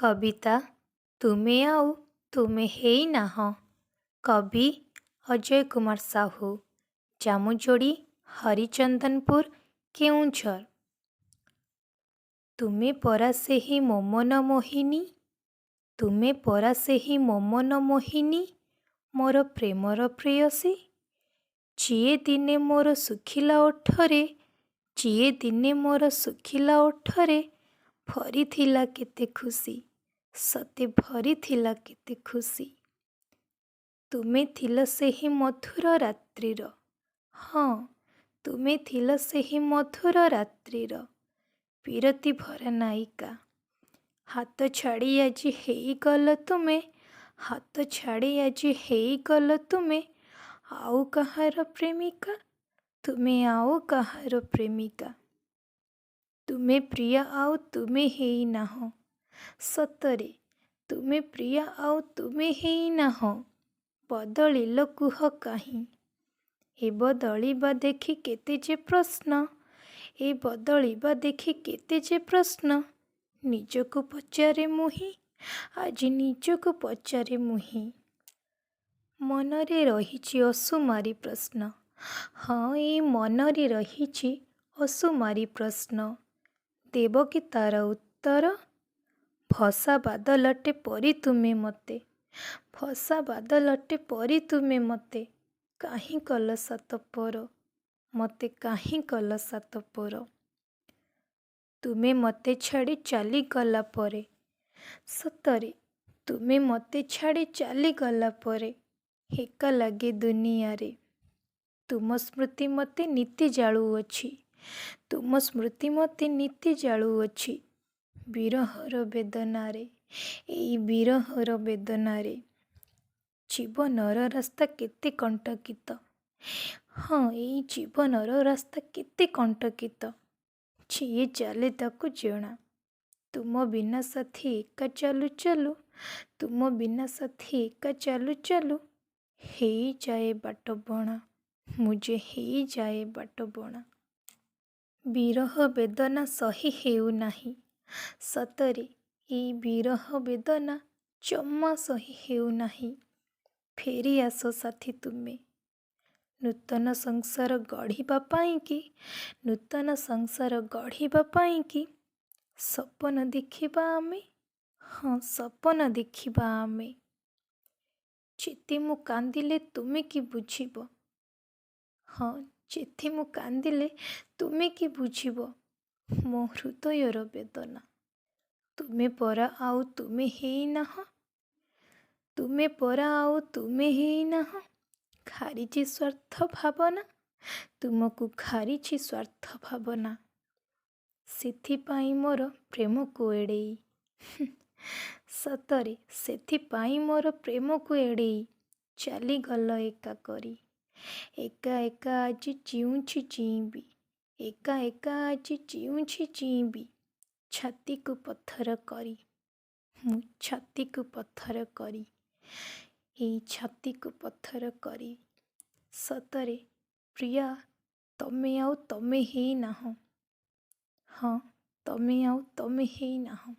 कविता तुमे आउ तुमे हेई नाह। कवि अजय कुमार साहू। जामुजोड़ी हरिचंदनपुर केउंझर। तुमे परा सेही मोमन मोहिनी, तुमे परा सेही मोमन मोहिनी, मोर प्रेमर प्रेयसी। जिए दिने मोर सुखिला ओठरे, जिए दिने मोर सुखिला ओठरे, भरिथिला केते खुशी, सते भरिथिला केते खुशी। तुमे थिल सेही मधुर रात्रिर, हाँ तुमे थिल सेही मधुर रात्रिर, पीरती भरा नायिका। हाथ छाड़ी आजी हेई गल तुमे, हाथ छाड़ी आजी हेई गल तुमे, आउ कहार प्रेमिका, तुमे आउ कहार प्रेमिका। तुमे प्रिय आउ तुमे हेई नाह, सतरे तुमे प्रिय आउ तुमे हेई नाह, बदलिल कुह काहीं। ए बदलिबा देखि केते जे प्रश्न, ए बदलिबा देखि केते जे प्रश्न, निजको पचारे मुही, आजी निजको पचारे मुही। मनरे रहिछि असुमारी प्रश्न, हाँ ए मनरे रहिछि असुमारी प्रश्न, देव कि तार उत्तर। भसा बादलटे परी तुमे मते, भसा बादलटे परी तुमे मते, काहीं कल सातपर, मते काहीं कल सातपर। तुमे मते छाड़ी चाली गला परे, सतरे तुमे मते छाड़ी चाली गला परे, एका लागे दुनियारे। तुम स्मृति मते नीति जाळुअछि, तुम स्मृति मते नीति जाळुअछि, विरहर वेदनारे, एई विरहर वेदनारे। जीवनर रास्ता केते कंटकित, हाँ एई जीवनर रास्ता केते कंटकित, जिए चाले ताकु जणा। तुम बिना साथी एका चालू चालू, तुम बिना साथी एका चालू चालू, हेई जाए बाट बणा, मुझे हेई जाए बाट बणा। विरह वेदना सही हेउ नाही, सतरे एई विरह वेदना जम्मा सही हेउ नाही। फेरी आसो साथी तुमे, नूतन संसार गढ़िबा पाइंकी, नूतन संसार गढ़िबा पाइंकी, सपन देखिबा आमे, हाँ सपन देखिबा आमे। जेते मु कांदिले तुमे कि बुझिब, हाँ जेते मु कांदिले तुमे कि बुझिब, मो हृदयर वेदना। तुमे परा आउ तुमे हेई नाह, तुमे परा आउ तुमे हेई नाह, खारिछि स्वार्थ भावना, तुमको खारिछि स्वार्थ भावना। सेथिपाई मोर प्रेम को एड़ेई, सतरे सेथिपाई मोर प्रेम को एड़ेई, चाली गल एका करी। एका एका आजी जीउछि जीइबी, एका एका आजी जीउछि जीइबी, छाती को पत्थर करी, मु छाती को पत्थर करी, एई छाती को पत्थर करी। सतरे प्रिया तमे आउ तमे हेई नाह, हाँ तमे आउ तमे हेई नाह।